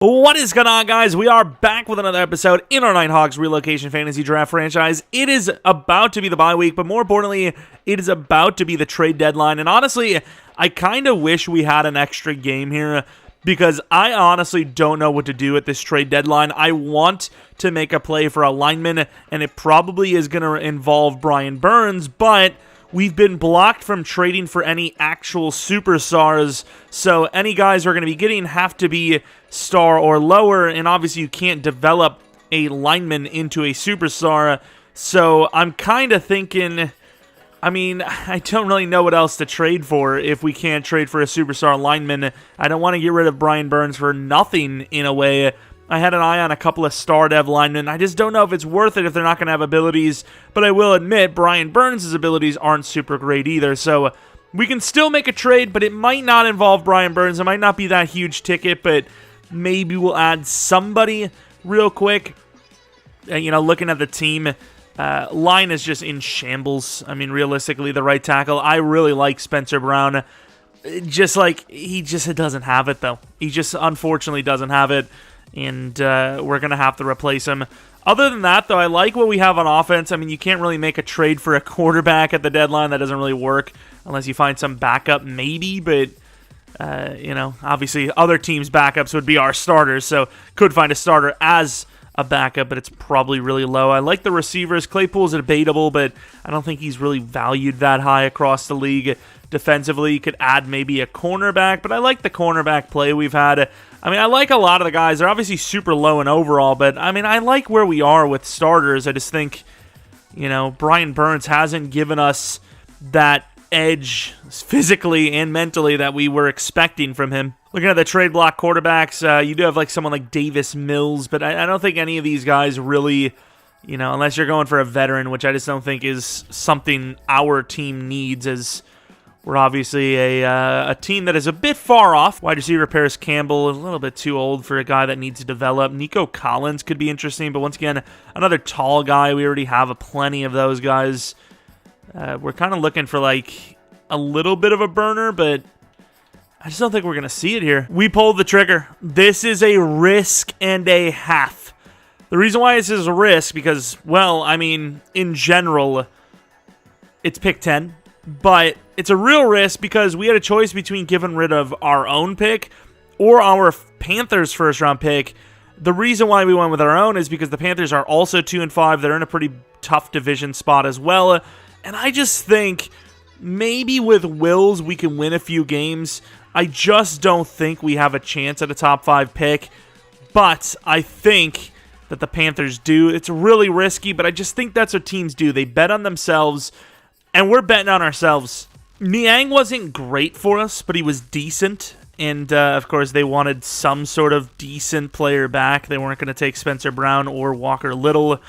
What is going on, guys? We are back with another episode in our Nighthawks Relocation Fantasy Draft franchise. It is about to be the bye week, but more importantly, it is about to be the trade deadline. And honestly, I kind of wish we had an extra game here because I honestly don't know what to do at this trade deadline. I want to make a play for a lineman, and it probably is going to involve Brian Burns, but we've been blocked from trading for any actual superstars, so any guys we're going to be getting have to be star or lower, and obviously you can't develop a lineman into a superstar, so I'm kind of thinking, I don't really know what else to trade for if we can't trade for a superstar lineman. I don't want to get rid of Brian Burns for nothing in a way. I had an eye on a couple of star dev linemen. I just don't know if it's worth it if they're not going to have abilities, but I will admit Brian Burns' abilities aren't super great either, so we can still make a trade, but it might not involve Brian Burns. It might not be that huge ticket, but maybe we'll add somebody real quick. Looking at the team, line is just in shambles. Realistically, the right tackle, I really like Spencer Brown. He just doesn't have it, though. He just unfortunately doesn't have it. And we're going to have to replace him. Other than that, though, I like what we have on offense. You can't really make a trade for a quarterback at the deadline. That doesn't really work unless you find some backup, maybe. But, obviously other teams' backups would be our starters. So could find a starter as a backup, but it's probably really low. I like the receivers. Claypool's debatable, but I don't think he's really valued that high across the league. Defensively, you could add maybe a cornerback, but I like the cornerback play we've had. I like a lot of the guys. They're obviously super low in overall, but I like where we are with starters. I just think, Brian Burns hasn't given us that edge physically and mentally that we were expecting from him. Looking at the trade block quarterbacks, you do have someone like Davis Mills, but I don't think any of these guys really, unless you're going for a veteran, which I just don't think is something our team needs, as we're obviously a team that is a bit far off. Wide receiver Paris Campbell, a little bit too old for a guy that needs to develop. Nico Collins could be interesting, but once again, another tall guy. We already have plenty of those guys. We're kind of looking for a little bit of a burner, but I just don't think we're going to see it here. We pulled the trigger. This is a risk and a half. The reason why this is a risk, because, in general, it's pick 10. But it's a real risk because we had a choice between getting rid of our own pick or our Panthers first-round pick. The reason why we went with our own is because the Panthers are also 2-5. They're in a pretty tough division spot as well. And I just think maybe with Wills we can win a few games. I just don't think we have a chance at a top 5 pick. But I think that the Panthers do. It's really risky, but I just think that's what teams do. They bet on themselves. And we're betting on ourselves. Niang wasn't great for us, but he was decent. And, of course, they wanted some sort of decent player back. They weren't going to take Spencer Brown or Walker Little.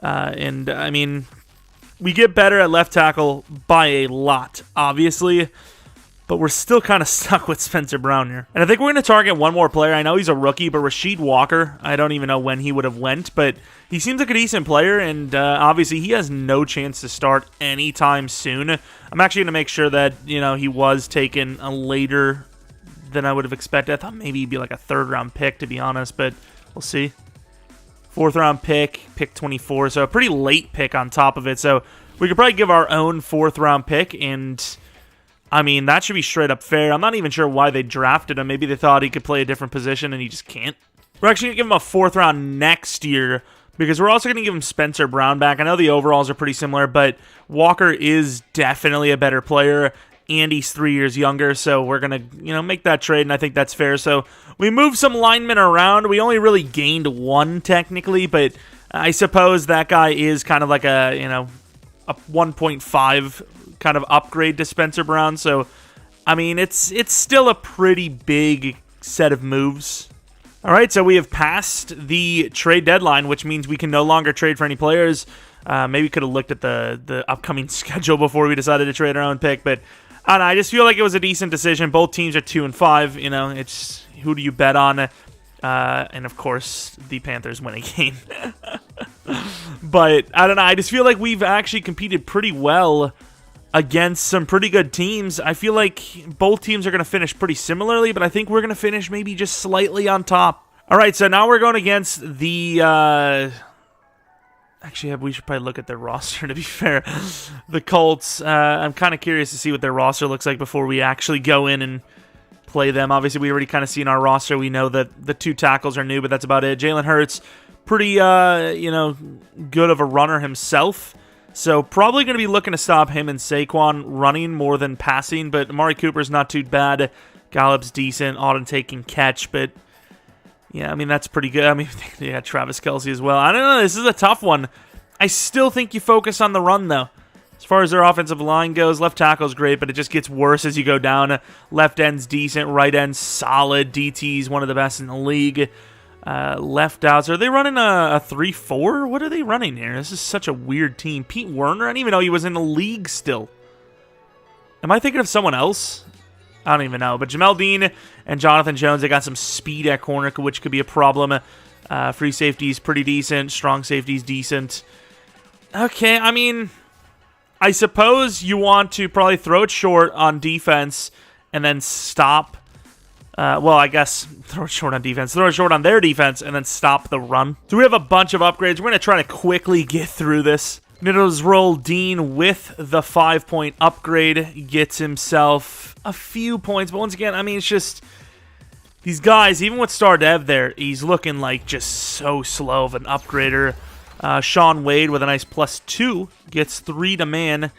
We get better at left tackle by a lot, obviously. But we're still kind of stuck with Spencer Brown here. And I think we're going to target one more player. I know he's a rookie, but Rasheed Walker, I don't even know when he would have went, but he seems like a decent player, and obviously he has no chance to start anytime soon. I'm actually going to make sure that, he was taken later than I would have expected. I thought maybe he'd be like a third-round pick, to be honest, but we'll see. Fourth-round pick 24, so a pretty late pick on top of it. So we could probably give our own fourth-round pick, and that should be straight up fair. I'm not even sure why they drafted him. Maybe they thought he could play a different position and he just can't. We're actually going to give him a fourth round next year because we're also going to give him Spencer Brown back. I know the overalls are pretty similar, but Walker is definitely a better player and he's 3 years younger. So we're going to, make that trade, and I think that's fair. So we moved some linemen around. We only really gained one technically, but I suppose that guy is kind of like a 1.5 kind of upgrade to Spencer Brown. So, it's still a pretty big set of moves. All right, so we have passed the trade deadline, which means we can no longer trade for any players. Maybe we could have looked at the upcoming schedule before we decided to trade our own pick, but I just feel like it was a decent decision. Both teams are 2-5. It's who do you bet on? And of course, the Panthers win a game. But I don't know. I just feel like we've actually competed pretty well against some pretty good teams. I feel like both teams are going to finish pretty similarly, but I think we're going to finish maybe just slightly on top. All right, so now we're going against the... Actually, we should probably look at their roster, to be fair. The Colts, I'm kind of curious to see what their roster looks like before we actually go in and play them. Obviously, we already kind of seen our roster. We know that the 2 tackles are new, but that's about it. Jalen Hurts, pretty, good of a runner himself. So probably going to be looking to stop him and Saquon running more than passing, but Amari Cooper's not too bad. Gallup's decent. Auden taking catch, but... yeah, I mean, that's pretty good. I mean, yeah, Travis Kelce as well. I don't know. This is a tough one. I still think you focus on the run, though. As far as their offensive line goes, left tackle's great, but it just gets worse as you go down. Left end's decent. Right end's solid. DT's one of the best in the league. Left outs. Are they running a 3-4? What are they running here? This is such a weird team. Pete Werner? I didn't even know he was in the league still. Am I thinking of someone else? I don't even know. But Jamel Dean and Jonathan Jones, they got some speed at corner, which could be a problem. Free safety's pretty decent. Strong safety's decent. Okay, I mean, I suppose you want to probably throw it short on defense and then stop. Well, I guess throw it short on defense. Throw it short on their defense and then stop the run. So we have a bunch of upgrades. We're going to try to quickly get through this. Middles roll Dean with the 5-point upgrade. Gets himself a few points. But once again, I mean, it's just... these guys, even with Star Dev there, he's looking like just so slow of an upgrader. Sean Wade with a nice +2. Gets 3 to man.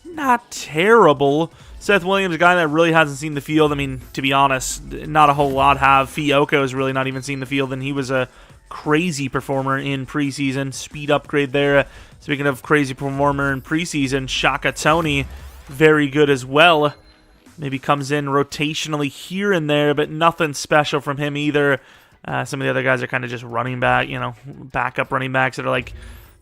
Not terrible. Seth Williams, a guy that really hasn't seen the field. I mean, to be honest, not a whole lot have. Fioco's really not even seen the field, and he was a crazy performer in preseason. Speed upgrade there. Speaking of crazy performer in preseason, Shaka Tony, very good as well. Maybe comes in rotationally here and there, but nothing special from him either. Some of the other guys are kind of just running back, backup running backs that are like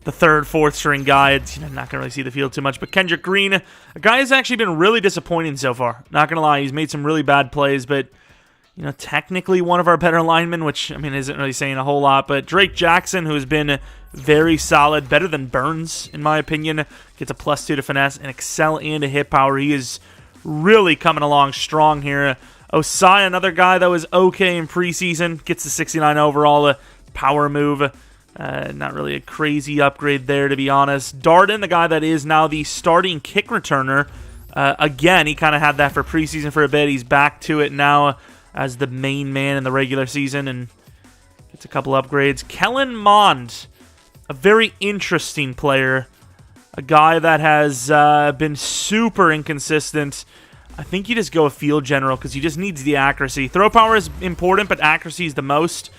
the 3rd, 4th string guy. It's, not going to really see the field too much. But Kendrick Green, a guy who's actually been really disappointing so far. Not going to lie, he's made some really bad plays, but technically one of our better linemen, which, I mean, isn't really saying a whole lot. But Drake Jackson, who has been very solid, better than Burns, in my opinion, gets a +2 to finesse, and excel and a hit power. He is really coming along strong here. Osai, another guy that was okay in preseason, gets the 69 overall, power move. Not really a crazy upgrade there, to be honest. Darden, the guy that is now the starting kick returner. Again, he kind of had that for preseason for a bit. He's back to it now as the main man in the regular season and gets a couple upgrades. Kellen Mond, a very interesting player. A guy that has been super inconsistent. I think you just go a field general because he just needs the accuracy. Throw power is important, but accuracy is the most.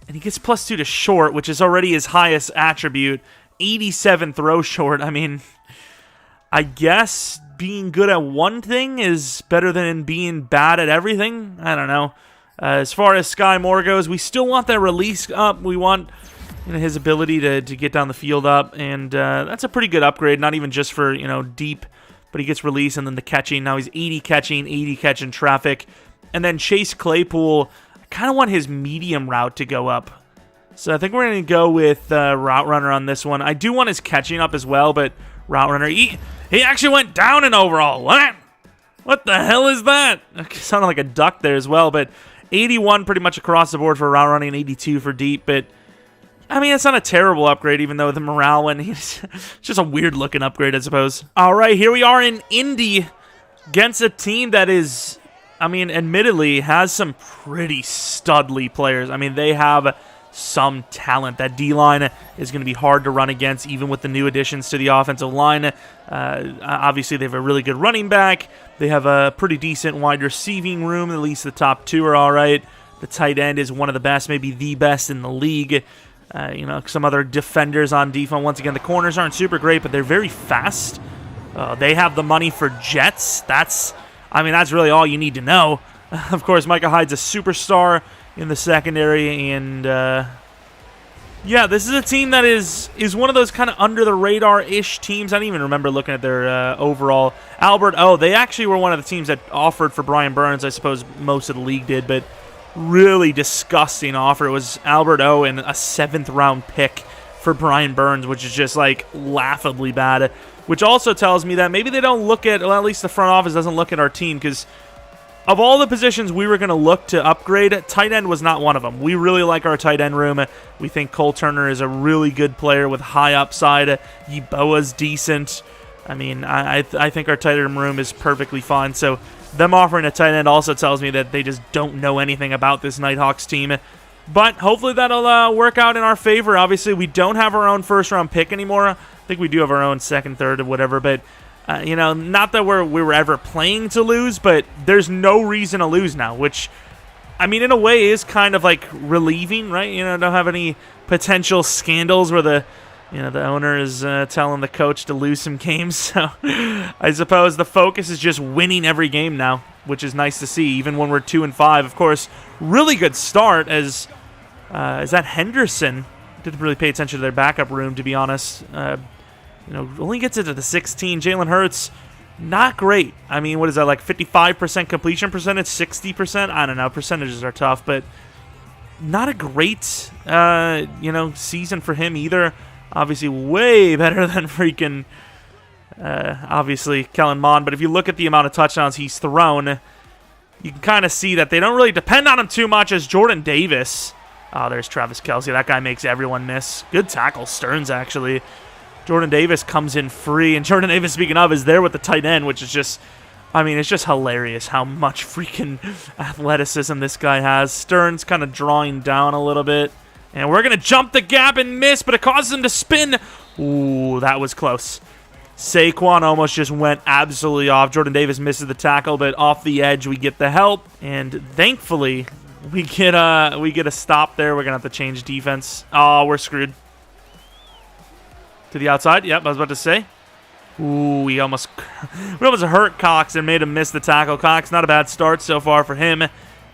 And he gets +2 to short, which is already his highest attribute. 87 throw short. I mean, I guess being good at one thing is better than being bad at everything. I don't know. As far as Sky Moore goes, we still want that release up. We want his ability to get down the field up. And that's a pretty good upgrade, not even just for, deep, but he gets release and then the catching. Now he's 80 catching traffic. And then Chase Claypool, I kind of want his medium route to go up. So I think we're going to go with Route Runner on this one. I do want his catching up as well, but Route Runner, he actually went down in overall. What the hell is that? It sounded like a duck there as well, but 81 pretty much across the board for route running, 82 for deep, but I mean, it's not a terrible upgrade, even though the morale one, it's just a weird-looking upgrade, I suppose. All right, here we are in Indy against a team that is, I mean, admittedly, has some pretty studly players. I mean, they have some talent. That D-line is going to be hard to run against, even with the new additions to the offensive line. Obviously, they have a really good running back. They have a pretty decent wide receiving room. At least the top 2 are all right. The tight end is one of the best, maybe the best in the league. Some other defenders on defense. Once again, the corners aren't super great, but they're very fast. They have the money for jets. That's really all you need to know. Of course, Micah Hyde's a superstar in the secondary, and this is a team that is one of those kind of under-the-radar-ish teams. I don't even remember looking at their overall. They actually were one of the teams that offered for Brian Burns. I suppose most of the league did, but really disgusting offer. It was Albert O and a 7th-round pick for Brian Burns, which is just like laughably bad, which also tells me that maybe they don't look at, well, at least the front office doesn't look at our team, because of all the positions we were going to look to upgrade, tight end was not one of them. We really like our tight end room. We think Cole Turner is a really good player with high upside. Yeboah's decent. I mean, I think our tight end room is perfectly fine. So them offering a tight end also tells me that they just don't know anything about this Nighthawks team. But hopefully that'll work out in our favor. Obviously, we don't have our own first-round pick anymore. I think we do have our own second, third, or whatever. But, not that we were ever playing to lose, but there's no reason to lose now, which, I mean, in a way is kind of like relieving, right? Don't have any potential scandals where the owner is telling the coach to lose some games. So I suppose the focus is just winning every game now, which is nice to see, even when we're 2-5. Of course, really good start as is that Henderson? Didn't really pay attention to their backup room, to be honest. Only gets it to the 16. Jalen Hurts, not great. I mean, what is that, like 55% completion percentage, 60%? I don't know. Percentages are tough, but not a great, season for him either. Obviously, way better than freaking, obviously, Kellen Mond. But if you look at the amount of touchdowns he's thrown, you can kind of see that they don't really depend on him too much as Jordan Davis. Oh, there's Travis Kelce. That guy makes everyone miss. Good tackle, Stearns, actually. Jordan Davis comes in free. And Jordan Davis, speaking of, is there with the tight end, which is just, I mean, it's just hilarious how much freaking athleticism this guy has. Stearns kind of drawing down a little bit. And we're going to jump the gap and miss, but it causes him to spin. Ooh, that was close. Saquon almost just went absolutely off. Jordan Davis misses the tackle, but off the edge we get the help. And thankfully, we get a stop there. We're going to have to change defense. Oh, we're screwed. To the outside. Yep, I was about to say. Ooh, we almost hurt Cox and made him miss the tackle. Cox, not a bad start so far for him,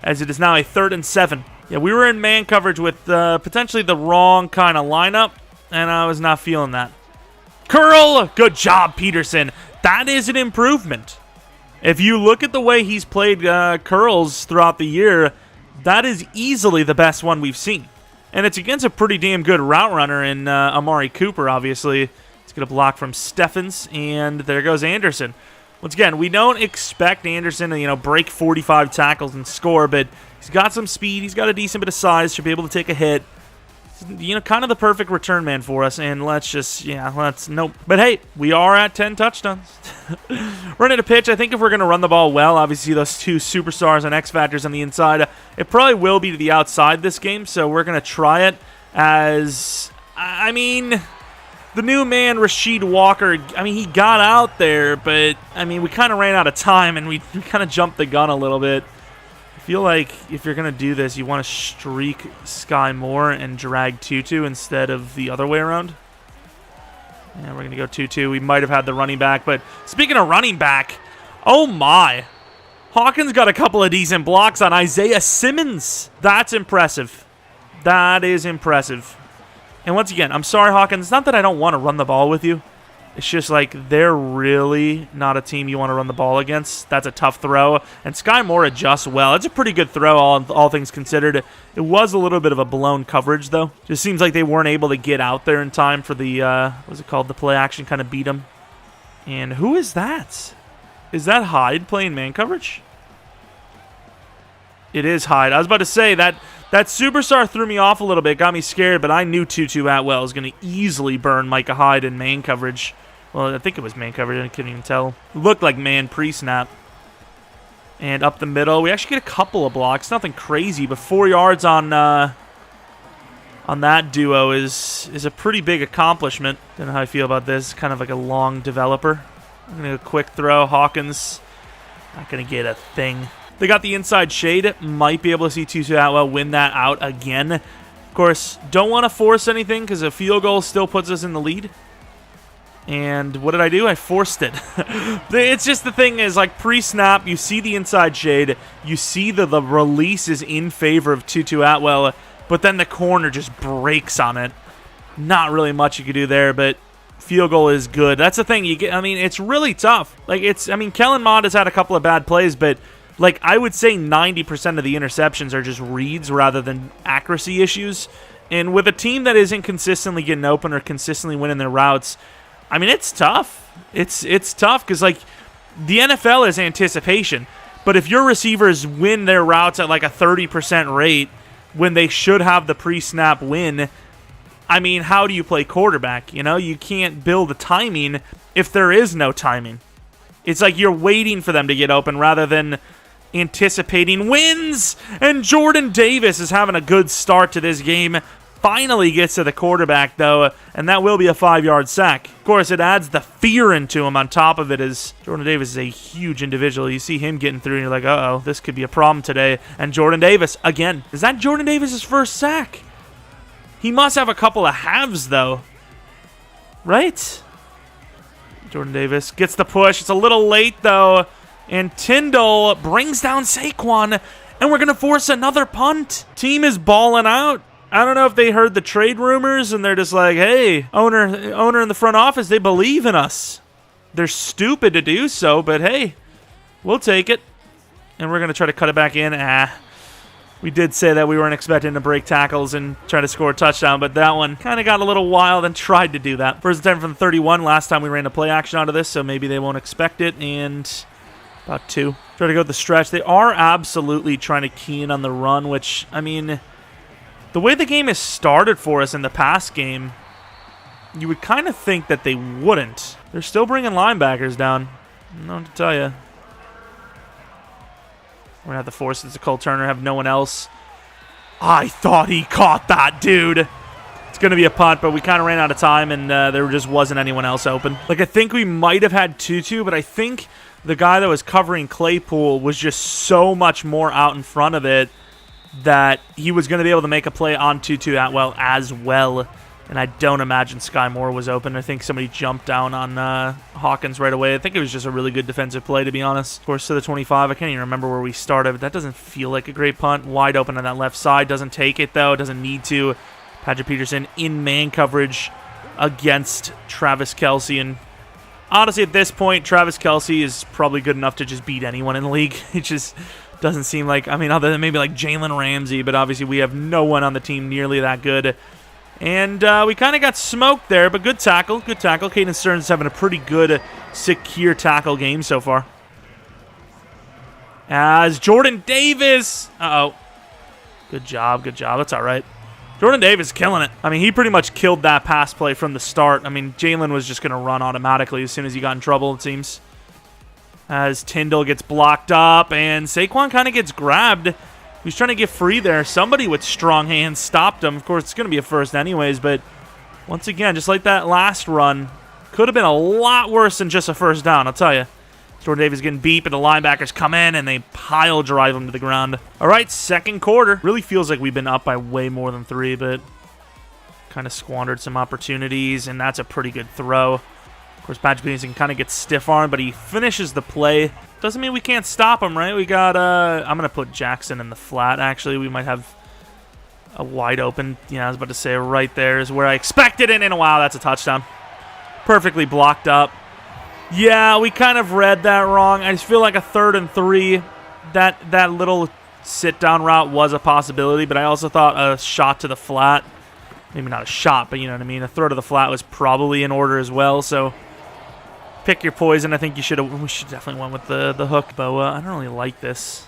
as it is now a 3rd and 7. Yeah, we were in man coverage with potentially the wrong kind of lineup, and I was not feeling that. Curl! Good job, Peterson. That is an improvement. If you look at the way he's played curls throughout the year, that is easily the best one we've seen. And it's against a pretty damn good route runner in Amari Cooper, obviously. It's going to block from Steffens, and there goes Anderson. Once again, we don't expect Anderson to, break 45 tackles and score, but he's got some speed. He's got a decent bit of size. Should be able to take a hit. Kind of the perfect return man for us. And nope. But hey, we are at 10 touchdowns. Running a pitch. I think if we're going to run the ball well, obviously those two superstars and X Factors on the inside, it probably will be to the outside this game. So we're going to try it as, the new man, Rasheed Walker, he got out there, but, we kind of ran out of time, and we kind of jumped the gun a little bit. I feel like if you're going to do this, you want to streak Sky Moore and drag Tutu instead of the other way around. Yeah, we're going to go 2-2. We might have had the running back, but speaking of running back, oh my. Hawkins got a couple of decent blocks on Isaiah Simmons. That's impressive. That is impressive. And once again, I'm sorry, Hawkins. It's not that I don't want to run the ball with you. It's just like they're really not a team you want to run the ball against. That's a tough throw. And Sky Moore adjusts well. It's a pretty good throw, all things considered. It was a little bit of a blown coverage, though. Just seems like they weren't able to get out there in time for the, what's it called? The play action kind of beat them. And who is that? Is that Hyde playing man coverage? It is Hyde. I was about to say that superstar threw me off a little bit, got me scared, but I knew Tutu Atwell was going to easily burn Micah Hyde in man coverage. Well, I think it was man coverage. I couldn't even tell. It looked like man pre-snap. And up the middle, we actually get a couple of blocks. Nothing crazy, but 4 yards on that duo is a pretty big accomplishment. Don't know how I feel about this. Kind of like a long developer. I'm going to go quick throw. Hawkins not going to get a thing. They got the inside shade. Might be able to see Tutu Atwell win that out again. Of course, don't want to force anything because a field goal still puts us in the lead. And what did I do? I forced it. It's just the thing is, like, pre-snap, you see the inside shade. You see the release is in favor of Tutu Atwell, but then the corner just breaks on it. Not really much you could do there, but field goal is good. That's the thing. You get. It's really tough. Like, Kellen Mond has had a couple of bad plays, but like, I would say 90% of the interceptions are just reads rather than accuracy issues. And with a team that isn't consistently getting open or consistently winning their routes, it's tough. It's tough because, like, the NFL is anticipation. But if your receivers win their routes at like a 30% rate when they should have the pre-snap win, I mean, how do you play quarterback? You know, you can't build a timing if there is no timing. It's like you're waiting for them to get open rather than anticipating wins. And Jordan Davis is having a good start to this game. Finally gets to the quarterback, though, and that will be a 5-yard sack. Of course, it adds the fear into him on top of it, as Jordan Davis is a huge individual. You see him getting through, and you're like, uh-oh, this could be a problem today. And Jordan Davis, again, is that Jordan Davis' first sack? He must have a couple of halves, though. Right? Jordan Davis gets the push. It's a little late, though. And Tyndall brings down Saquon, and we're going to force another punt. Team is balling out. I don't know if they heard the trade rumors, and they're just like, hey, owner in the front office, they believe in us. They're stupid to do so, but hey, we'll take it. And we're going to try to cut it back in. We did say that we weren't expecting to break tackles and try to score a touchdown, but that one kind of got a little wild and tried to do that. First and 10 from the 31. Last time we ran a play action out of this, so maybe they won't expect it. And about 2. Try to go with the stretch. They are absolutely trying to key in on the run, which, I mean, the way the game has started for us in the past game, you would kind of think that they wouldn't. They're still bringing linebackers down. I don't know what to tell you. We're going to have to force it to Cole Turner, have no one else. I thought he caught that, dude. It's going to be a punt, but we kind of ran out of time, and there just wasn't anyone else open. Like, I think we might have had Tutu, but I think the guy that was covering Claypool was just so much more out in front of it that he was going to be able to make a play on Tutu Atwell as well. And I don't imagine Sky Moore was open. I think somebody jumped down on Hawkins right away. I think it was just a really good defensive play, to be honest. Of course, to the 25. I can't even remember where we started, but that doesn't feel like a great punt. Wide open on that left side. Doesn't take it, though. Doesn't need to. Patrick Peterson in man coverage against Travis Kelce. And honestly, at this point, Travis Kelce is probably good enough to just beat anyone in the league. It just doesn't seem like, I mean, other than maybe like Jalen Ramsey, but obviously we have no one on the team nearly that good. And we kind of got smoked there, but good tackle. Good tackle. Caden Stearns is having a pretty good, secure tackle game so far. As Jordan Davis. Uh-oh. Good job. Good job. That's all right. Jordan Davis killing it. I mean, he pretty much killed that pass play from the start. I mean, Jalen was just going to run automatically as soon as he got in trouble, it seems. As Tyndall gets blocked up, and Saquon kind of gets grabbed. He was trying to get free there. Somebody with strong hands stopped him. Of course, it's going to be a first anyways, but once again, just like that last run, could have been a lot worse than just a first down, I'll tell you. Jordan Davis getting beat, but the linebackers come in, and they pile drive him to the ground. All right, second quarter. Really feels like we've been up by way more than 3, but kind of squandered some opportunities, and that's a pretty good throw. Of course, Patrick Peterson kind of gets stiff-armed, but he finishes the play. Doesn't mean we can't stop him, right? We got, I'm going to put Jackson in the flat, actually. We might have a wide open, I was about to say right there is where I expected it, and wow, that's a touchdown. Perfectly blocked up. Yeah, we kind of read that wrong. I just feel like a 3rd and 3, that little sit-down route was a possibility, but I also thought a shot to the flat, maybe not a shot, but you know what I mean, a throw to the flat was probably in order as well, so pick your poison. I think we should definitely went with the hook, but I don't really like this.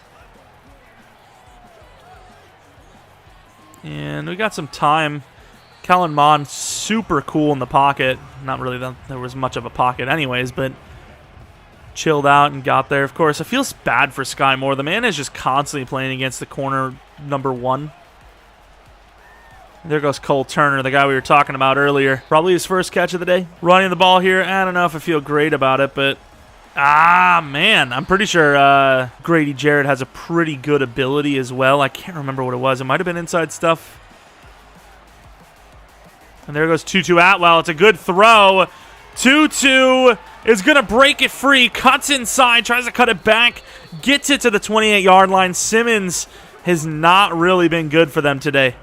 And we got some time. Kellen Mond, super cool in the pocket. Not really that there was much of a pocket anyways, but chilled out and got there. Of course, it feels bad for Sky Moore. The man is just constantly playing against the corner number 1. There goes Cole Turner, the guy we were talking about earlier. Probably his first catch of the day. Running the ball here. I don't know if I feel great about it, but man, I'm pretty sure Grady Jarrett has a pretty good ability as well. I can't remember what it was. It might have been inside stuff. And there goes Tutu Atwell. It's a good throw. Tutu is going to break it free. Cuts inside. Tries to cut it back. Gets it to the 28-yard line. Simmons has not really been good for them today.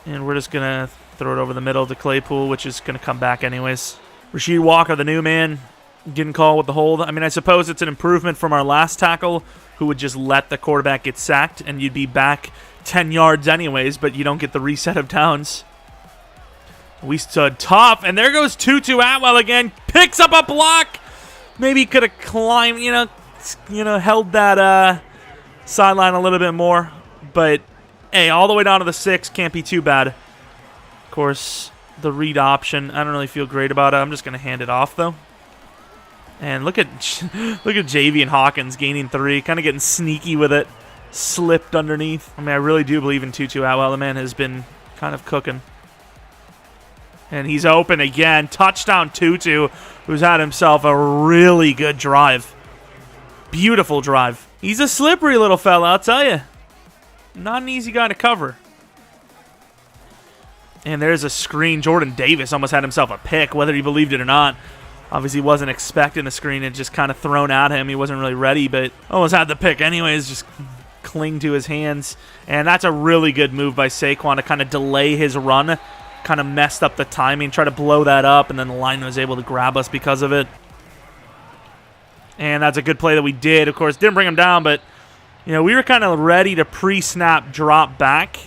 And we're just going to throw it over the middle to Claypool, which is going to come back anyways. Rasheed Walker, the new man, getting called with the hold. I mean, I suppose it's an improvement from our last tackle, who would just let the quarterback get sacked, and you'd be back 10 yards anyways, but you don't get the reset of downs. We stood tough, and there goes Tutu Atwell again. Picks up a block. Maybe he could have climbed, held that sideline a little bit more. But, hey, all the way down to the 6 can't be too bad. Of course, the read option, I don't really feel great about it. I'm just going to hand it off, though. And look at JV and Hawkins gaining 3, kind of getting sneaky with it. Slipped underneath. I mean, I really do believe in Tutu Atwell. The man has been kind of cooking. And he's open again. Touchdown Tutu, who's had himself a really good drive. Beautiful drive. He's a slippery little fella, I'll tell you. Not an easy guy to cover. And there's a screen. Jordan Davis almost had himself a pick, whether he believed it or not. Obviously wasn't expecting the screen. It just kind of thrown at him. He wasn't really ready, but almost had the pick anyways. Just cling to his hands. And that's a really good move by Saquon to kind of delay his run. Kind of messed up the timing, try to blow that up, and then the line was able to grab us because of it. And that's a good play that we did. Of course, didn't bring him down, but we were kind of ready to pre-snap drop back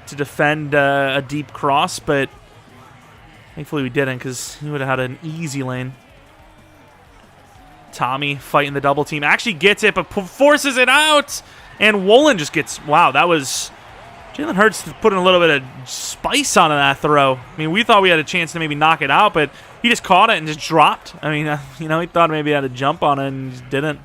to defend a deep cross, but thankfully we didn't because he would have had an easy lane. Tommy fighting the double team. Actually gets it, but forces it out. And Wolin just gets... Wow, that was... Jalen Hurts putting a little bit of spice onto that throw. I mean, we thought we had a chance to maybe knock it out, but he just caught it and just dropped. I mean, he thought maybe he had a jump on it and just didn't.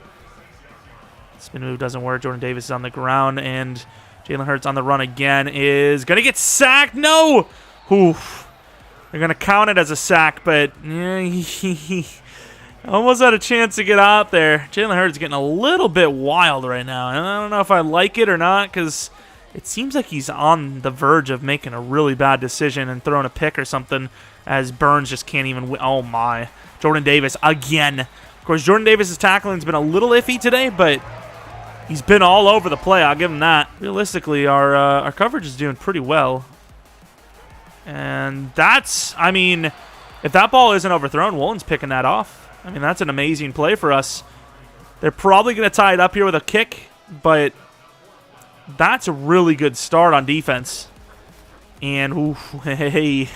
Spin move doesn't work. Jordan Davis is on the ground, and Jalen Hurts on the run again is going to get sacked. No! Oof. They're going to count it as a sack, but he almost had a chance to get out there. Jalen Hurts is getting a little bit wild right now, and I don't know if I like it or not because it seems like he's on the verge of making a really bad decision and throwing a pick or something as Burns just can't even win. Oh, my. Jordan Davis again. Of course, Jordan Davis' tackling has been a little iffy today, but he's been all over the play. I'll give him that. Realistically, our coverage is doing pretty well. And that's, I mean, if that ball isn't overthrown, Wolin's picking that off. I mean, that's an amazing play for us. They're probably going to tie it up here with a kick, but that's a really good start on defense. And, ooh, hey,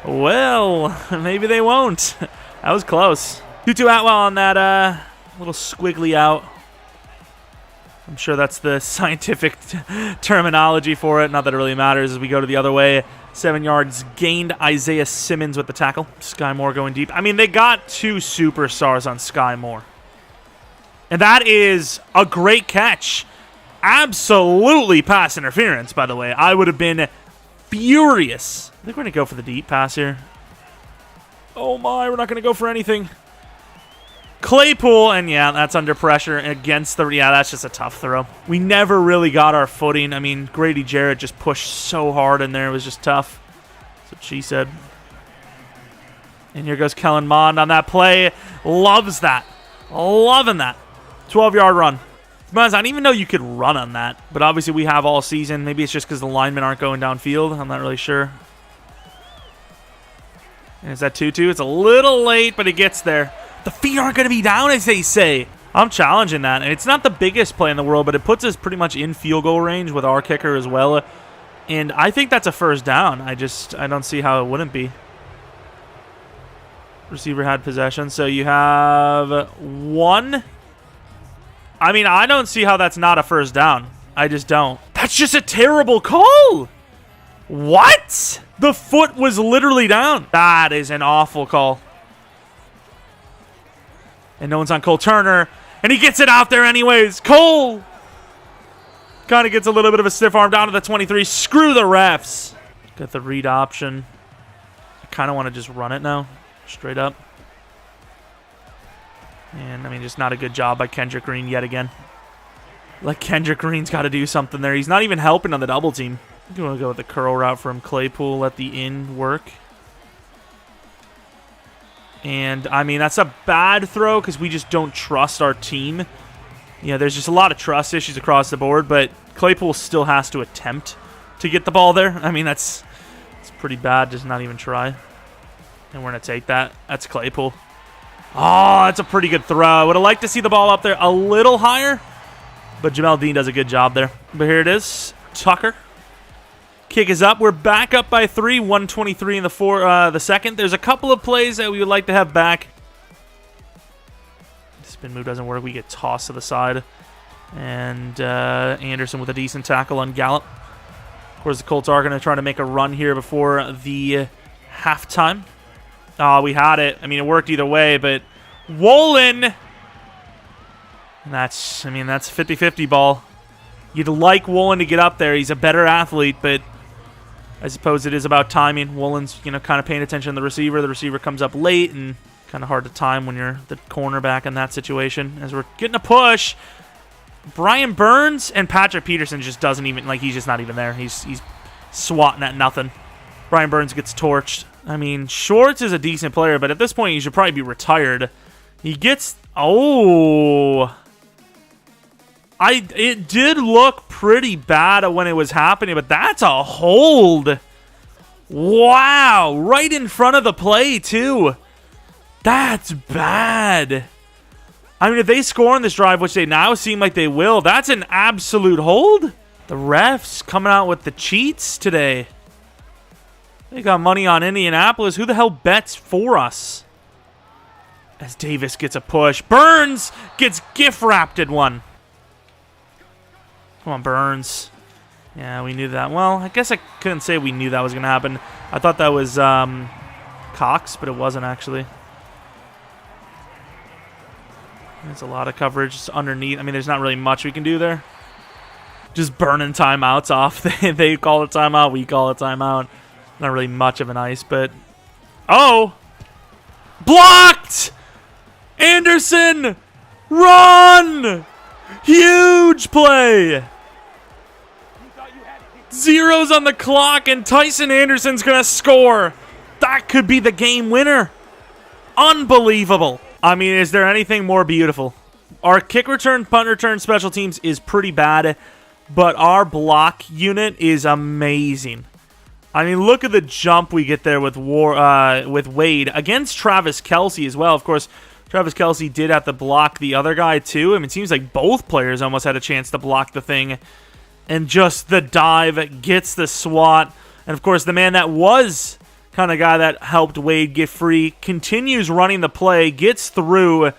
well, maybe they won't. That was close. Tutu Atwell on that little squiggly out. I'm sure that's the scientific terminology for it. Not that it really matters as we go to the other way. 7 yards gained. Isaiah Simmons with the tackle. Sky Moore going deep. I mean, they got 2 superstars on Sky Moore. And that is a great catch. Absolutely pass interference, by the way. I would have been furious. I think we're going to go for the deep pass here. Oh my, we're not going to go for anything. Claypool, and yeah, that's under pressure against the... Yeah, that's just a tough throw. We never really got our footing. I mean, Grady Jarrett just pushed so hard in there. It was just tough. That's what she said. And here goes Kellen Mond on that play. Loves that. Loving that. 12-yard run. I didn't even know you could run on that. But obviously we have all season. Maybe it's just because the linemen aren't going downfield. I'm not really sure. And is that 2-2? It's a little late, but it gets there. The feet aren't going to be down, as they say. I'm challenging that. And it's not the biggest play in the world, but it puts us pretty much in field goal range with our kicker as well. And I think that's a first down. I don't see how it wouldn't be. Receiver had possession. So you have 1. I mean, I don't see how that's not a first down. I just don't. That's just a terrible call. What? The foot was literally down. That is an awful call. And no one's on Cole Turner. And he gets it out there anyways. Cole kind of gets a little bit of a stiff arm down to the 23. Screw the refs. Got the read option. I kind of want to just run it now. Straight up. And, I mean, just not a good job by Kendrick Green yet again. Like, Kendrick Green's got to do something there. He's not even helping on the double team. I'm going to go with the curl route from Claypool. Let the in work. And, I mean, that's a bad throw because we just don't trust our team. Yeah, there's just a lot of trust issues across the board, but Claypool still has to attempt to get the ball there. I mean, it's pretty bad. Just not even try. And we're going to take that. That's Claypool. Oh, that's a pretty good throw. I would have liked to see the ball up there a little higher, but Jamel Dean does a good job there. But here it is. Tucker. Kick is up. We're back up by 3. 1:23 in the second. There's a couple of plays that we would like to have back. Spin move doesn't work. We get tossed to the side. And Anderson with a decent tackle on Gallup. Of course, the Colts are going to try to make a run here before the halftime. Oh, we had it. I mean, it worked either way, but Wolin. That's 50-50 ball. You'd like Wolin to get up there. He's a better athlete, but I suppose it is about timing. Wolin's, kind of paying attention to the receiver. The receiver comes up late and kind of hard to time when you're the cornerback in that situation. As we're getting a push, Brian Burns and Patrick Peterson just doesn't even, he's just not even there. He's swatting at nothing. Brian Burns gets torched. I mean, Schwartz is a decent player, but at this point, he should probably be retired. He gets, it did look pretty bad when it was happening, but that's a hold. Wow, right in front of the play, too. That's bad. I mean, if they score on this drive, which they now seem like they will, that's an absolute hold. The refs coming out with the cheats today. They got money on Indianapolis. Who the hell bets for us? As Davis gets a push. Burns gets gift-wrapped at one. Come on, Burns. Yeah, we knew that. Well, I guess I couldn't say we knew that was going to happen. I thought that was Cox, but it wasn't actually. There's a lot of coverage just underneath. I mean, there's not really much we can do there. Just burning timeouts off. They call a timeout. We call a timeout. Not really much of an ice, but... Oh! Blocked! Anderson! Run! Huge play! Zeros on the clock, and Tyson Anderson's going to score. That could be the game winner. Unbelievable. I mean, is there anything more beautiful? Our kick return, punt return, special teams is pretty bad, but our block unit is amazing. I mean, look at the jump we get there with Wade against Travis Kelce as well. Of course, Travis Kelce did have to block the other guy too. I mean, it seems like both players almost had a chance to block the thing. And just the dive gets the swat. And of course, the man that was kind of guy that helped Wade get free continues running the play, gets through,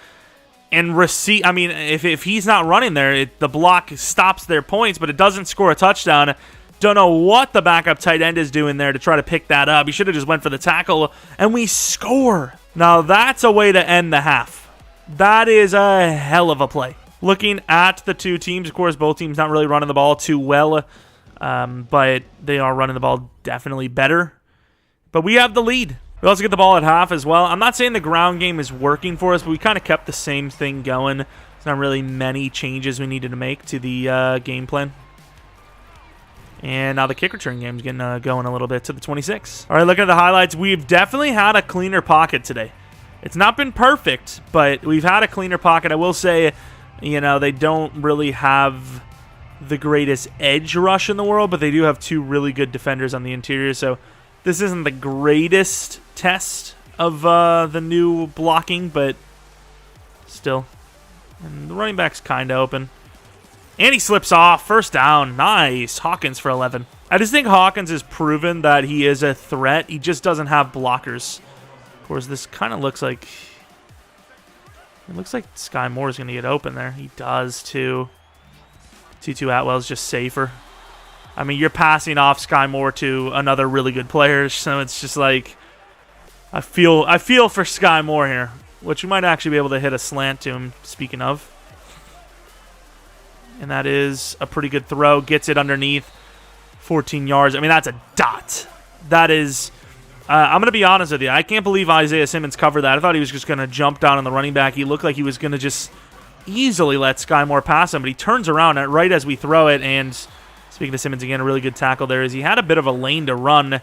and receive. I mean, if he's not running there, the block stops their points, but it doesn't score a touchdown. Don't know what the backup tight end is doing there to try to pick that up. He should have just went for the tackle, and we score. Now, that's a way to end the half. That is a hell of a play. Looking at the two teams, of course, both teams not really running the ball too well, but they are running the ball definitely better. But we have the lead. We also get the ball at half as well. I'm not saying the ground game is working for us, but we kind of kept the same thing going. There's not really many changes we needed to make to the game plan. And now the kick return game is getting going a little bit to the 26. All right, looking at the highlights, we've definitely had a cleaner pocket today. It's not been perfect, but we've had a cleaner pocket. I will say, they don't really have the greatest edge rush in the world, but they do have two really good defenders on the interior, so this isn't the greatest test of the new blocking, but still. And the running back's kind of open. And he slips off. First down. Nice. Hawkins for 11. I just think Hawkins has proven that he is a threat. He just doesn't have blockers. Of course, this kind of looks like... It looks like Sky Moore is going to get open there. He does, too. Tutu Atwell's just safer. I mean, you're passing off Sky Moore to another really good player, so it's just like... I feel for Sky Moore here, which we might actually be able to hit a slant to him, speaking of. And that is a pretty good throw. Gets it underneath. 14 yards. I mean, that's a dot. That is... I'm going to be honest with you. I can't believe Isaiah Simmons covered that. I thought he was just going to jump down on the running back. He looked like he was going to just easily let Sky Moore pass him, but he turns around right as we throw it. And speaking of Simmons again, a really good tackle there. He had a bit of a lane to run,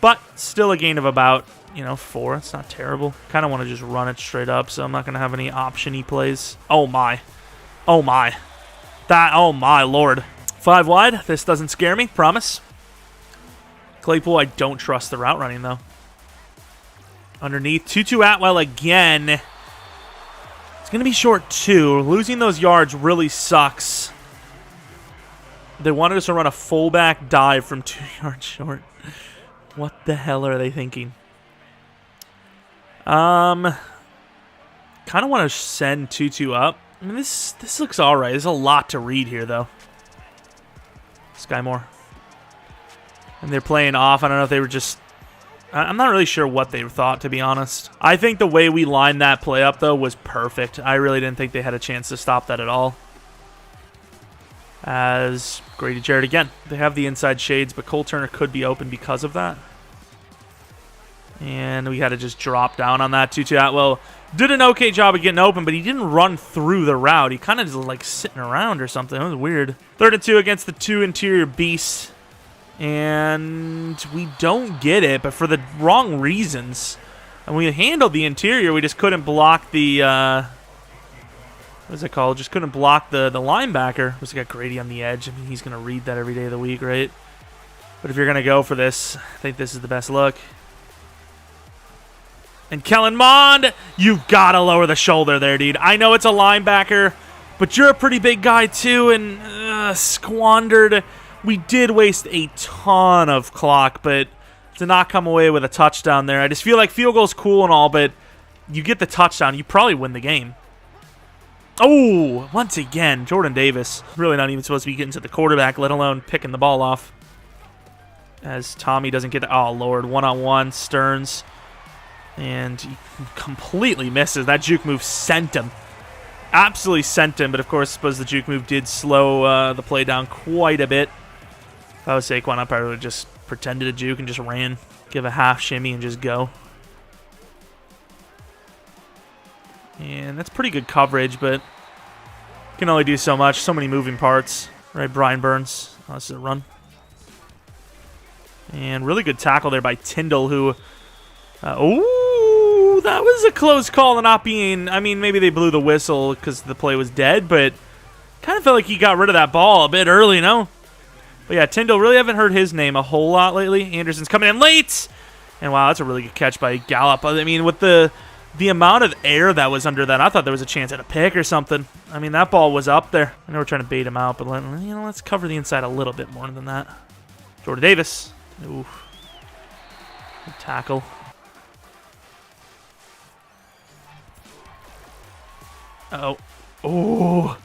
but still a gain of about, 4. It's not terrible. Kind of want to just run it straight up, so I'm not going to have any option-y plays. Oh, my. Oh, my. Oh, my Lord. 5 wide. This doesn't scare me, promise. Claypool, I don't trust the route running, though. Underneath. Tutu Atwell again. It's going to be short, too. Losing those yards really sucks. They wanted us to run a fullback dive from 2 yards short. What the hell are they thinking? Kind kind of want to send Tutu up. I mean, this looks all right. There's a lot to read here, though. Skymore. And they're playing off. I don't know if they were just... I'm not really sure what they thought, to be honest. I think the way we lined that play up, though, was perfect. I really didn't think they had a chance to stop that at all. As Grady Jarrett again. They have the inside shades, but Cole Turner could be open because of that. And we had to just drop down on that. Tutu Atwell did an okay job of getting open, but he didn't run through the route. He kind of just like sitting around or something. It was weird. 3rd and 2 against the 2 interior beasts. And we don't get it, but for the wrong reasons. And we handled the interior. We just couldn't block the... what's it called? Just couldn't block the linebacker. We got Grady on the edge. I mean, he's going to read that every day of the week, right? But if you're going to go for this, I think this is the best look. And Kellen Mond, you've got to lower the shoulder there, dude. I know it's a linebacker, but you're a pretty big guy too, and squandered. We did waste a ton of clock, but to not come away with a touchdown there, I just feel like field goal's cool and all, but you get the touchdown, you probably win the game. Oh, once again, Jordan Davis. Really not even supposed to be getting to the quarterback, let alone picking the ball off. As Tommy doesn't get the... Oh, Lord. One-on-one, Stearns. And he completely misses. That juke move sent him. Absolutely sent him, but of course, I suppose the juke move did slow the play down quite a bit. If I was Saquon, I probably would have just pretended to juke and just ran. Give a half shimmy and just go. And that's pretty good coverage, but can only do so much. So many moving parts. Right, Brian Burns. Oh, this is a run. And really good tackle there by Tyndall, who... oh, that was a close call to not being... I mean, maybe they blew the whistle because the play was dead, but kind of felt like he got rid of that ball a bit early, no? But yeah, Tyndall, really haven't heard his name a whole lot lately. Anderson's coming in late! And wow, that's a really good catch by Gallup. I mean, with the amount of air that was under that, I thought there was a chance at a pick or something. I mean, that ball was up there. I know we're trying to bait him out, but let's cover the inside a little bit more than that. Jordan Davis. Oof. Good tackle. Uh-oh. Oh.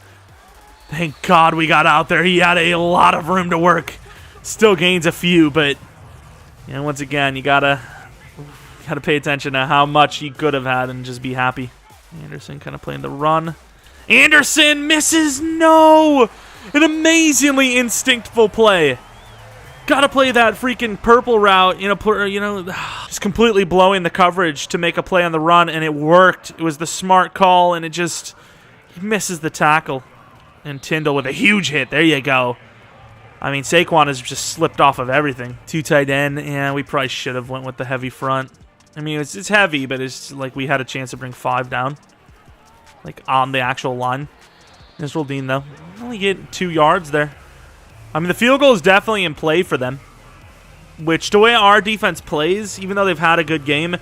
Thank God we got out there. He had a lot of room to work. Still gains a few, but once again, you gotta pay attention to how much he could have had and just be happy. Anderson kind of playing the run. Anderson misses. No! An amazingly instinctful play. Gotta play that freaking purple route, just completely blowing the coverage to make a play on the run, and it worked. It was the smart call, and he misses the tackle. And Tyndall with a huge hit. There you go. I mean, Saquon has just slipped off of everything. 2 tight end, and we probably should have went with the heavy front. I mean, it's heavy, but it's like we had a chance to bring 5 down. Like, on the actual line. Israel Dean, though, only get 2 yards there. I mean, the field goal is definitely in play for them. Which, the way our defense plays, even though they've had a good game,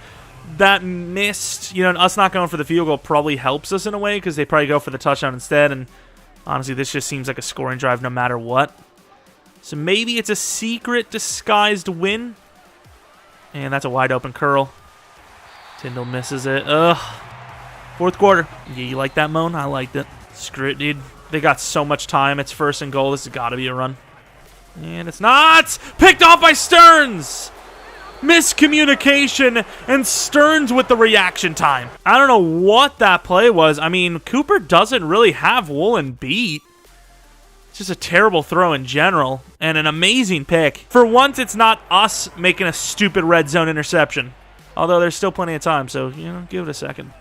that missed, us not going for the field goal probably helps us in a way, because they probably go for the touchdown instead, and honestly, this just seems like a scoring drive no matter what. So maybe it's a secret disguised win. And that's a wide open curl. Tyndall misses it. Ugh. 4th quarter. Yeah, you like that, Moan? I liked it. Screw it, dude. They got so much time. It's 1st and goal. This has got to be a run. And it's not! Picked off by Stearns! Miscommunication, and Stearns with the reaction time. I don't know what that play was. I mean, Cooper doesn't really have Woolen beat. It's just a terrible throw in general, and an amazing pick. For once, it's not us making a stupid red zone interception. Although there's still plenty of time, so, give it a second.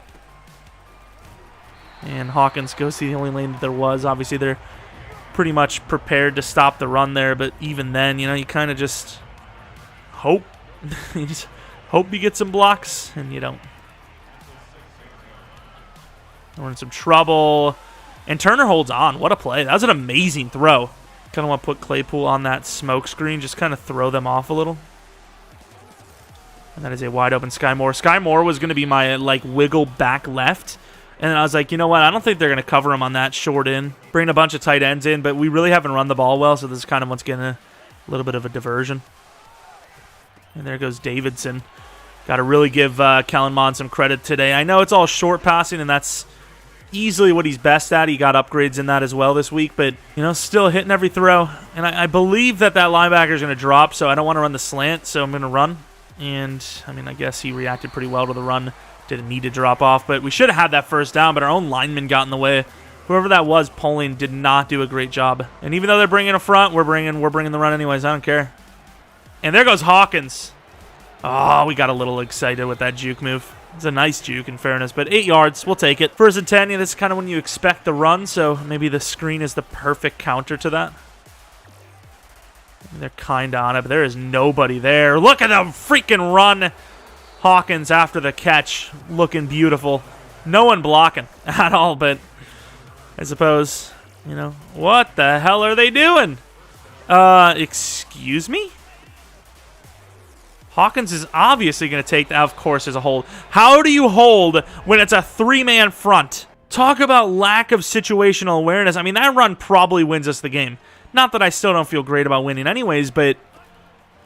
And Hawkins goes to the only lane that there was. Obviously, they're pretty much prepared to stop the run there, but even then, you kind of just hope. You just hope you get some blocks, and you don't. We're in some trouble. And Turner holds on. What a play. That was an amazing throw. Kind of want to put Claypool on that smoke screen, just kind of throw them off a little. And that is a wide open Sky Moore. Sky Moore was going to be my, wiggle back left. And then I was like, you know what? I don't think they're going to cover him on that short in. Bring a bunch of tight ends in, but we really haven't run the ball well, so this is kind of what's getting a little bit of a diversion. And there goes Davidson. Got to really give Kellen Mond some credit today. I know it's all short passing, and that's easily what he's best at. He got upgrades in that as well this week, but, you know, still hitting every throw. And I believe that linebacker is going to drop, so I don't want to run the slant, so I'm going to run. And, I mean, I guess he reacted pretty well to the run. Didn't need to drop off, but we should have had that first down, but our own lineman got in the way. Whoever that was pulling did not do a great job. And even though they're bringing a front, we're bringing the run anyways. I don't care. And there goes Hawkins. Oh, we got a little excited with that juke move. It's a nice juke, in fairness, but 8 yards. We'll take it. 1st and 10, yeah, this is kind of when you expect the run, so maybe the screen is the perfect counter to that. They're kind of on it, but there is nobody there. Look at the freaking run. Hawkins after the catch, looking beautiful. No one blocking at all, but I suppose, you know, what the hell are they doing? Excuse me? Hawkins is obviously going to take that, of course, as a hold. How do you hold when it's a 3-man front? Talk about lack of situational awareness. I mean, that run probably wins us the game. Not that I still don't feel great about winning anyways, but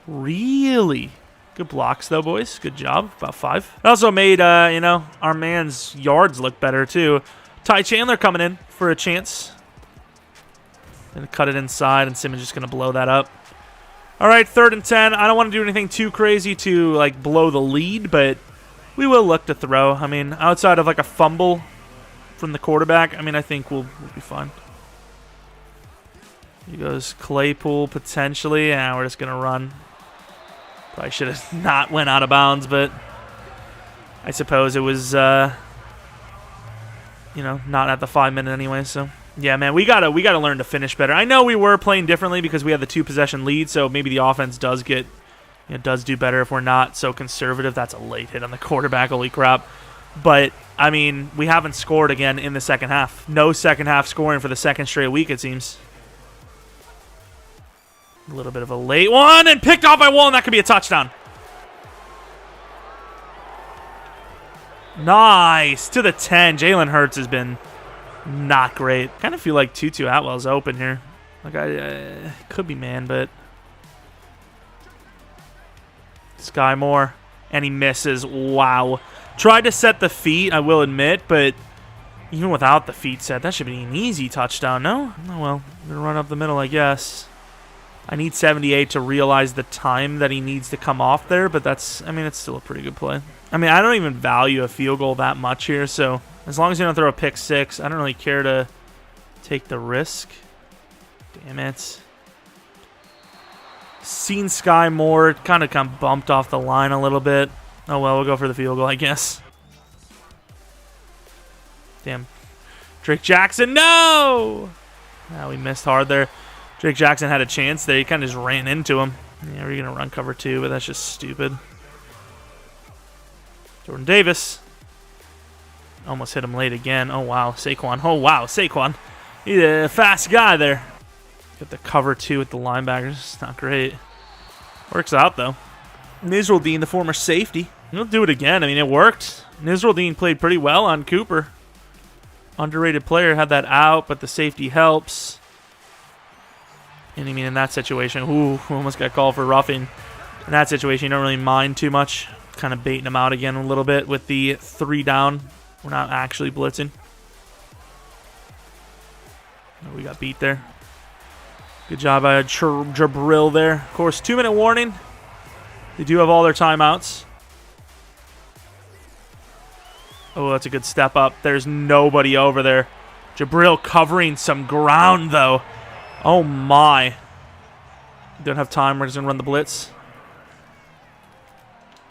really? Good blocks, though, boys. Good job. About 5. It also made, you know, our man's yards look better, too. Ty Chandler coming in for a chance. Gonna cut it inside, and Simmons just going to blow that up. All right, 3rd and 10. I don't want to do anything too crazy to, like, blow the lead, but we will look to throw. I mean, outside of, like, a fumble from the quarterback, I mean, I think we'll be fine. Here goes Claypool, potentially. Yeah, we're just going to run. Probably should have not went out of bounds, but I suppose it was, you know, not at the 5-minute anyway. So yeah, man, we gotta learn to finish better. I know we were playing differently because we had the 2-possession lead, so maybe the offense does get, you know, does do better if we're not so conservative. That's a late hit on the quarterback. Holy crap! But I mean, we haven't scored again in the second half. No second half scoring for the 2nd straight week, it seems. A little bit of a late one, and picked off by Wall, and that could be a touchdown. Nice. To the 10. Jalen Hurts has been not great. Kind of feel like Tutu Atwell's open here. Like, I could be man, but Sky Moore, and he misses. Wow. Tried to set the feet, I will admit, but even without the feet set, that should be an easy touchdown, no? Oh, well, I'm going to run up the middle, I guess. I need 78 to realize the time that he needs to come off there, but that's, I mean, it's still a pretty good play. I mean, I don't even value a field goal that much here, so as long as you don't throw a pick 6, I don't really care to take the risk. Damn it. Seen Sky Moore, kind of bumped off the line a little bit. Oh, well, we'll go for the field goal, I guess. Damn. Drake Jackson, no! Ah, we missed hard there. Drake Jackson had a chance there. He kind of just ran into him. Yeah, we're going to run cover 2, but that's just stupid. Jordan Davis. Almost hit him late again. Oh, wow. Saquon. Oh, wow. Saquon. He's a fast guy there. Got the cover 2 with the linebackers. It's not great. Works out, though. Nisraldeen, the former safety. He'll do it again. I mean, it worked. Nisraldeen played pretty well on Cooper. Underrated player. Had that out, but the safety helps. And I mean, in that situation, ooh, almost got called for roughing. In that situation, you don't really mind too much. Kind of baiting him out again a little bit with the 3 down. We're not actually blitzing. Oh, we got beat there. Good job by Jabril there. Of course, 2-minute warning. They do have all their timeouts. Oh, that's a good step up. There's nobody over there. Jabril covering some ground, though. Oh, my. Don't have time. We're just going to run the blitz.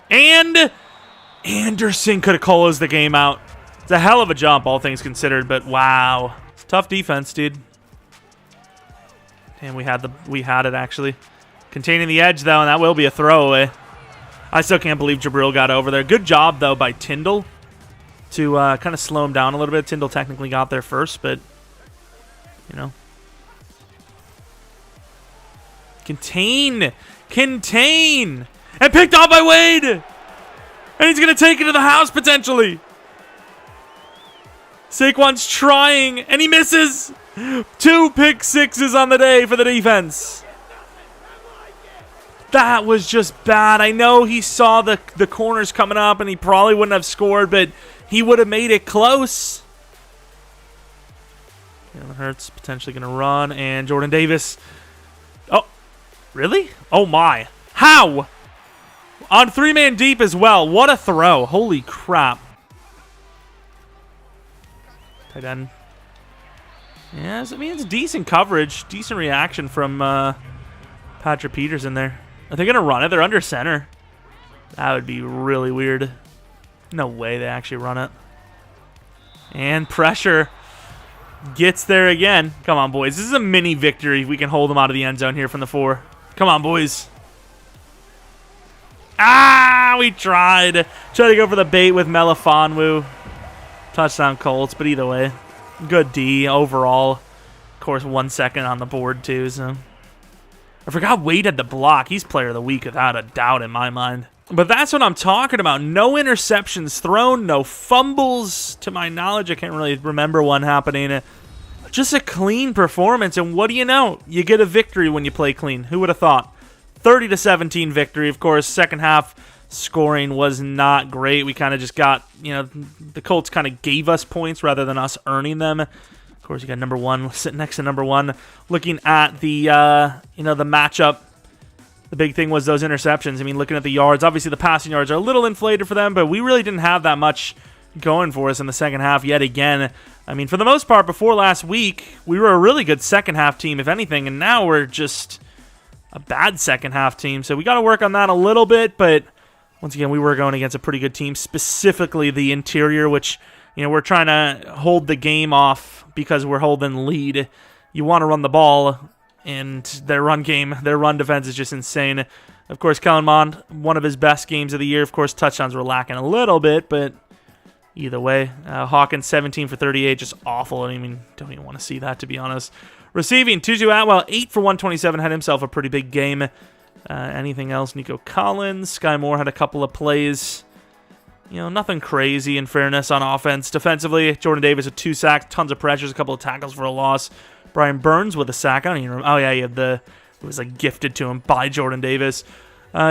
And Anderson could have closed the game out. It's a hell of a jump, all things considered, but wow. It's tough defense, dude. And we had it, actually. Containing the edge, though, and that will be a throwaway. I still can't believe Jabril got over there. Good job, though, by Tyndall to kind of slow him down a little bit. Tyndall technically got there first, but, you know. Contain! Contain! And picked off by Wade! And he's going to take it to the house, potentially. Saquon's trying, and he misses. 2 pick 6s on the day for the defense. That was just bad. I know he saw the corners coming up, and he probably wouldn't have scored, but he would have made it close. Jalen Hurts potentially going to run, and Jordan Davis. Oh, really? Oh, my. How? On 3-man deep as well. What a throw. Holy crap. Tight end. Yes, I mean, it's decent coverage. Decent reaction from Patrick Peterson there. Are they going to run it? They're under center. That would be really weird. No way they actually run it. And pressure gets there again. Come on, boys. This is a mini victory. We can hold them out of the end zone here from the 4. Come on, boys. Ah, we tried. Tried to go for the bait with Melifonwu. Touchdown Colts, but either way. Good D overall. Of course, 1 second on the board, too. So I forgot Wade had the block. He's player of the week without a doubt in my mind. But that's what I'm talking about. No interceptions thrown, no fumbles. To my knowledge, I can't really remember one happening. Just a clean performance, and what do you know? You get a victory when you play clean. Who would have thought? 30-17 victory. Of course, second half scoring was not great. We kind of just got, the Colts kind of gave us points rather than us earning them. Of course, you got number 1 sitting next to number 1. Looking at the, the matchup, the big thing was those interceptions. I mean, looking at the yards, obviously the passing yards are a little inflated for them, but we really didn't have that much going for us in the second half yet again. I mean, for the most part, before last week, we were a really good second half team, if anything, and now we're just a bad second half team. So we got to work on that a little bit, but once again, we were going against a pretty good team, specifically the interior, which, we're trying to hold the game off because we're holding the lead. You want to run the ball, and their run game, their run defense is just insane. Of course, Kellen Mond, one of his best games of the year. Of course, touchdowns were lacking a little bit, but either way, Hawkins 17 for 38, just awful. I mean, don't even want to see that, to be honest. Receiving, Tutu Atwell, 8 for 127, had himself a pretty big game. Anything else? Nico Collins, Sky Moore had a couple of plays. Nothing crazy in fairness on offense. Defensively, Jordan Davis with 2 sacks, tons of pressures, a couple of tackles for a loss. Brian Burns with a sack. I don't even remember. Oh, yeah, it was gifted to him by Jordan Davis.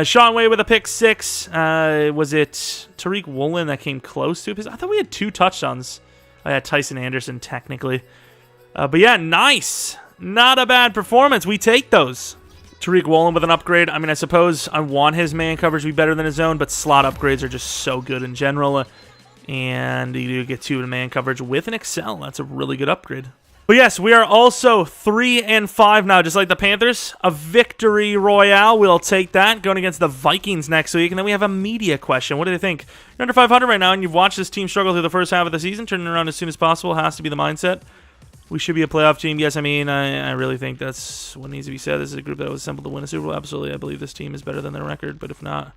Sean Way with a pick 6. Was it Tariq Woolen that came close to his? I thought we had 2 touchdowns. I had Tyson Anderson, technically. But yeah, nice. Not a bad performance. We take those. Tariq Woolen with an upgrade. I mean, I suppose I want his man coverage to be better than his own, but slot upgrades are just so good in general. And you do get 2 in man coverage with an Excel. That's a really good upgrade. But yes, we are also 3-5 now, just like the Panthers. A victory royale. We'll take that. Going against the Vikings next week. And then we have a media question. What do they think? You're under 500 right now, and you've watched this team struggle through the first half of the season. Turning around as soon as possible has to be the mindset. We should be a playoff team. Yes, I mean, I really think that's what needs to be said. This is a group that was assembled to win a Super Bowl. Absolutely, I believe this team is better than their record. But if not,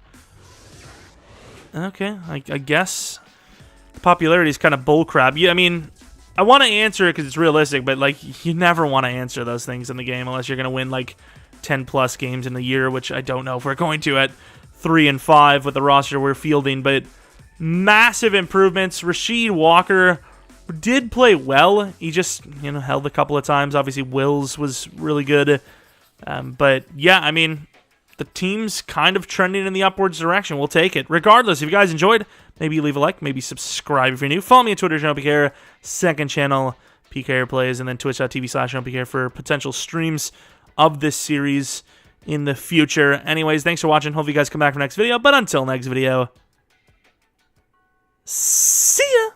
okay, I guess the popularity is kind of bullcrap. Yeah, I mean, I want to answer it because it's realistic, but you never want to answer those things in the game unless you're going to win 10+ games in the year, which I don't know if we're going to at 3-5 with the roster we're fielding. But massive improvements. Rasheed Walker did play well. He just, held a couple of times. Obviously, Wills was really good. But, yeah, I mean, the team's kind of trending in the upwards direction. We'll take it. Regardless, if you guys enjoyed, maybe leave a like, maybe subscribe if you're new. Follow me on Twitter, Jeromepkr, second channel, PKR Plays, and then twitch.tv/Jeromepkr for potential streams of this series in the future. Anyways, thanks for watching. Hope you guys come back for next video. But until next video, see ya!